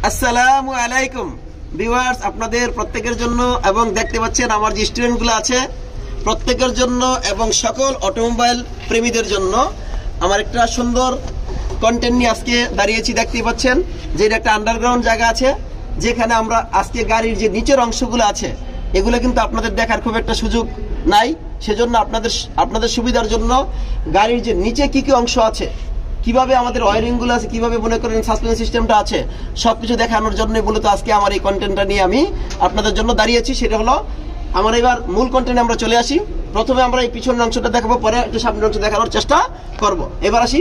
আসসালামু আলাইকুম ভিউয়ার্স, আপনাদের প্রত্যেকের জন্য এবং দেখতে পাচ্ছেন আমার যে স্টুডেন্টগুলো আছে প্রত্যেকের জন্য এবং সকল অটোমোবাইল প্রেমীদের জন্য আমার একটা সুন্দর কন্টেন্ট নিয়ে আজকে দাঁড়িয়েছি। দেখতেই পাচ্ছেন যে এটা একটা আন্ডারগ্রাউন্ড জায়গা আছে, যেখানে আমরা আজকে গাড়ির যে নিচের অংশগুলো আছে এগুলো কিন্তু আপনাদের দেখার খুব একটা সুযোগ নাই। সেজন্য আপনাদের সুবিধার জন্য গাড়ির যে নিচে কি কি অংশ আছে, কিভাবে আমাদের ওয়ারিং গুলো আছে, কিভাবে মনে করেন সাসপেনশন সিস্টেমটা আছে, সবকিছু দেখানোর জন্য মূলত আজকে আমার এই কন্টেন্টটা নিয়ে আমি আপনাদের জন্য দাঁড়িয়েছি। সেটা হলো আমার এবার মূল কন্টেন্টে আমরা চলে আসি। প্রথমে আমরা এই পিছনের অংশটা দেখাবো, পরে একটু সামনের অংশ দেখানোর চেষ্টা করব। এবার আসি,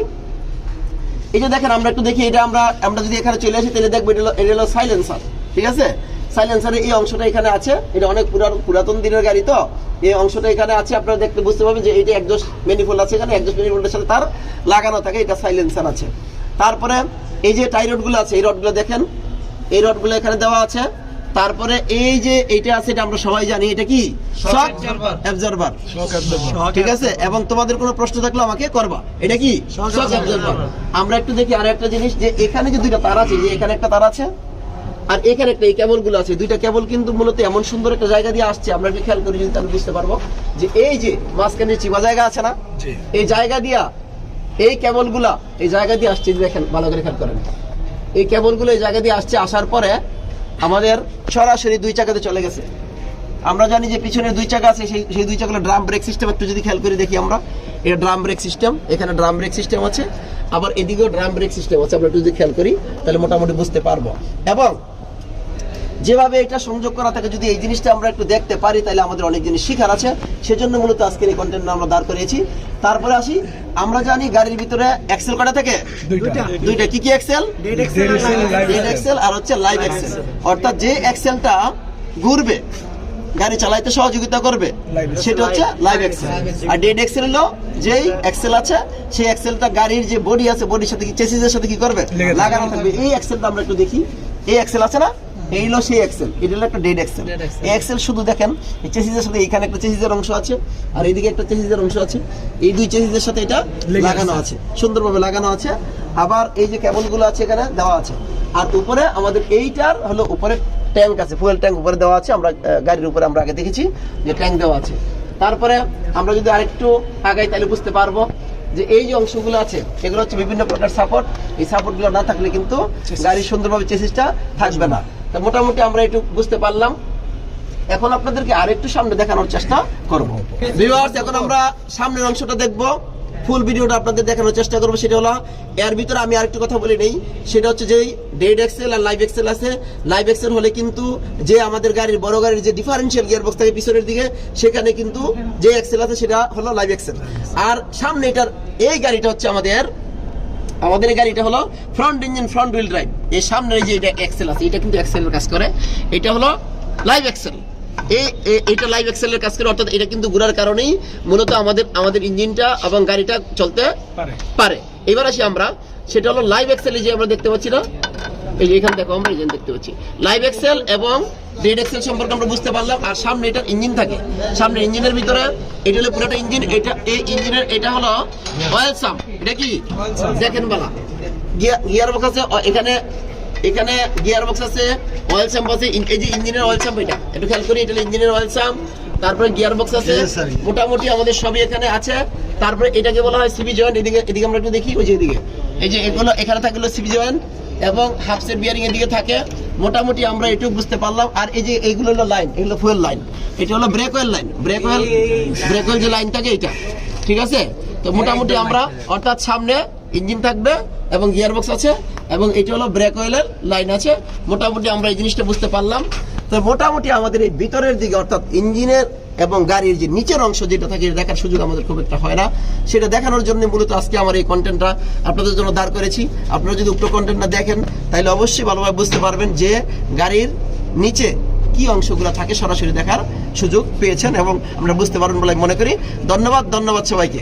এই যে দেখেন আমরা একটু দেখি, এটা আমরা যদি এখানে চলে আসি তাহলে দেখবো এটা হলো সাইলেন্সার। ঠিক আছে, সাইলেন্সারের এই অংশটা এখানে আছে। এটা অনেক পুরাতন দিনের গাড়ি, তো এই অংশটা এখানে আছে। আপনারা দেখতে বুঝতে পারবেন যে এটা একজস্ট ম্যানিফোল্ড আছে, এখানে একজস্ট ম্যানিফোল্ডের সাথে তার লাগানো থাকে, এটা সাইলেন্সার আছে। তারপরে এই যে টাই রডগুলো আছে, এই রডগুলো দেখেন, এই রডগুলো এখানে দেওয়া আছে। তারপরে এই যে এইটা আছে, এটা আমরা সবাই জানি, এটা কি শক অ্যাবজর্বার। ঠিক আছে, এবং তোমাদের কোনো প্রশ্ন থাকলে আমাকে করবা, এটা কি শক অ্যাবজর্বার। আমরা একটু দেখি আর একটা জিনিস, যে এখানে যে দুইটা তার আছে, যে এখানে একটা তার আছে আর এখানে একটা, এই কেবল গুলো আছে, দুইটা কেবল কিন্তু মূলত এমন সুন্দর একটা জায়গা দিয়ে আসছে। আমরা একটু খেয়াল করি যদি তাহলে বুঝতে পারবো যে এই যে মাঝখানে চিপা জায়গা আছে না, এই জায়গা দিয়া এই কেবল গুলা এই জায়গা দিয়ে আসছে। দেখেন ভালো করে খেয়াল করেন, এই কেবল গুলো এই জায়গা দিয়ে আসছে। আসার পরে আমাদের সরাসরি দুই চাকাতে চলে গেছে। আমরা জানি যে পিছনে দুই চাকা আছে, সেই দুই চাকা ড্রাম ব্রেক সিস্টেম। একটু যদি খেয়াল করে দেখি আমরা, এটা ড্রাম ব্রেক সিস্টেম, এখানে ড্রাম ব্রেক সিস্টেম আছে, আবার এদিকেও ড্রাম ব্রেক সিস্টেম আছে। আমরা একটু যদি খেয়াল করি তাহলে মোটামুটি বুঝতে পারবো। এবং যেভাবে এটা সংযোগ করা থাকে, যদি এই জিনিসটা আমরা একটু দেখতে পারি তাহলে আমাদের অনেক জিনিস শিখার আছে। সেজন্য মূলত আজকের এই কন্টেন্ট আমরা দাঁড় করিয়েছি। তারপরে আসি, আমরা জানি গাড়ির ভিতরে এক্সেল কটা থাকে, দুইটা। কি কি এক্সেল? ডেড এক্সেল আর হচ্ছে লাইভ এক্সেল। অর্থাৎ যে এক্সেলটা ঘুরবে, গাড়ি চালাইতে সহযোগিতা করবে, সেটা হচ্ছে লাইভ এক্সেল। আর ডেড এক্সেল হলো যেই এক্সেল আছে, সেই এক্সেলটা গাড়ির যে বডি আছে, বডির সাথে চেসিসের সাথে কি করবে, লাগানো থাকবে। এই এক্সেলটা আমরা একটু দেখি, এই এক্সেল আছে না, এই হলো সেই এক্সেল, এটা হলো একটা ডেড এক্সেল। এই এক্সেল শুধু দেখেন এই চেসিসের সাথে, এখানে একটা চেসিসের অংশ আছে আর এইদিকে একটা চেসিসের অংশ আছে, এই দুই চেসিসের সাথে এটা লাগানো আছে, সুন্দরভাবে লাগানো আছে। আবার এই যে কেবলগুলো আছে এখানে দেওয়া আছে। আর উপরে আমাদের এইটার হলো উপরে ট্যাঙ্ক আছে, ফুয়েল ট্যাঙ্ক উপরে দেওয়া আছে। আমরা গাড়ির উপরে আমরা আগে দেখেছি যে ট্যাঙ্ক দেওয়া আছে। তারপরে আমরা যদি আরেকটু আগাই তাহলে বুঝতে পারবো যে এই যে অংশগুলো আছে এগুলো হচ্ছে বিভিন্ন প্রকার সাপোর্ট। এই সাপোর্টগুলো না থাকলে কিন্তু গাড়ির সুন্দরভাবে চেসিসটা থাকবে না। তো মোটামুটি আমরা একটু বুঝতে পারলাম। এখন আপনাদেরকে আরেকটু সামনে দেখানোর চেষ্টা করব। ভিউয়ার্স, এখন আমরা সামনের অংশটা দেখব, ফুল ভিডিওটা আপনাদের দেখানোর চেষ্টা করবো। সেটা হলো, এর ভিতরে আমি আরেকটু কথা বলে নেই, সেটা হচ্ছে যে ডেড এক্সেল আর লাইভ এক্সেল আছে। লাইভ এক্সেল হলে কিন্তু যে আমাদের গাড়ির বড় গাড়ির যে ডিফারেন্সিয়াল গিয়ারবক্স থাকে পিছনের দিকে, সেখানে কিন্তু যে এক্সেল আছে সেটা হলো লাইভ এক্সেল। আর সামনে এটার এই গাড়িটা হচ্ছে আমাদের এই গাড়িটা হলো front engine front wheel drive. এই সামনের যে এটা এক্সেল আছে, এটা কিন্তু এক্সেলের কাজ করে, এটা হলো লাইভ এক্সেল। এটা লাইভ এক্সেলের কাজ করে। অর্থাৎ এটা কিন্তু ঘোরার কারণেই মূলত আমাদের ইঞ্জিনটা এবং গাড়িটা চলতে পারে। এবার আসি আমরা, সেটা হলো লাইভ এক্সেল। যে আমরা দেখতে পাচ্ছি না, এই যে এখানে দেখো আমরা ইঞ্জিন দেখতে পাচ্ছি। লাইভ এক্সেল এবং ডেড এক্সেল সম্পর্কে আমরা বুঝতে পারলাম। আর সামনে এটার ইঞ্জিন থাকে, সামনে ইঞ্জিনের ভিতরে এটা হলো পুরোটা ইঞ্জিন। এটা এই ইঞ্জিনের এটা হলো অয়েল সাম। এটা কি দেখেন বলা, গিয়ার বক্স আছে এখানে গিয়ার বক্স আছে, অয়েল সাম্প আছে। এই যে ইঞ্জিনের অয়েল সাম্প, এটা একটু খেয়াল করি, এটা ইঞ্জিনের অয়েল সাম্প। তারপরে গিয়ার বক্স আছে, মোটামুটি আমাদের সবই এখানে আছে। তারপরে এটাকে বলা হয় সিবি জয়েন্ট। এদিকে আমরা একটু দেখি, ওই যে এদিকে এই যে এগুলো এখানে থাকলো সিবি জয়েন্ট এবং হাফ সেট বিয়ারিং এদিকে থাকে। মোটামুটি আমরা এটুকু বুঝতে পারলাম। আর এই যে এইগুলো হলো লাইন, এগুলো ফুয়েল লাইন, এটা হলো break oil line. Break oil যে লাইন থাকে এটা, ঠিক আছে। তো মোটামুটি আমরা, অর্থাৎ সামনে ইঞ্জিন থাকবে এবং গিয়ার বক্স আছে এবং এটা হলো ব্রেক অয়েলের লাইন আছে। মোটামুটি আমরা এই জিনিসটা বুঝতে পারলাম। তো মোটামুটি আমাদের এই ভিতরের দিকে, অর্থাৎ ইঞ্জিনের এবং গাড়ির যে নিচের অংশ যেটা থাকে, দেখার সুযোগ আমাদের খুব একটা হয় না। সেটা দেখানোর জন্য মূলত আজকে আমার এই কন্টেন্টটা আপনাদের জন্য দাঁড় করেছি। আপনারা যদি উক্ত কন্টেন্টটা দেখেন তাহলে অবশ্যই ভালোভাবে বুঝতে পারবেন যে গাড়ির নিচে কি অংশগুলো থাকে সরাসরি দেখার সুযোগ পেয়েছেন এবং আমরা বুঝতে পারবেন বলে মনে করি। ধন্যবাদ সবাইকে।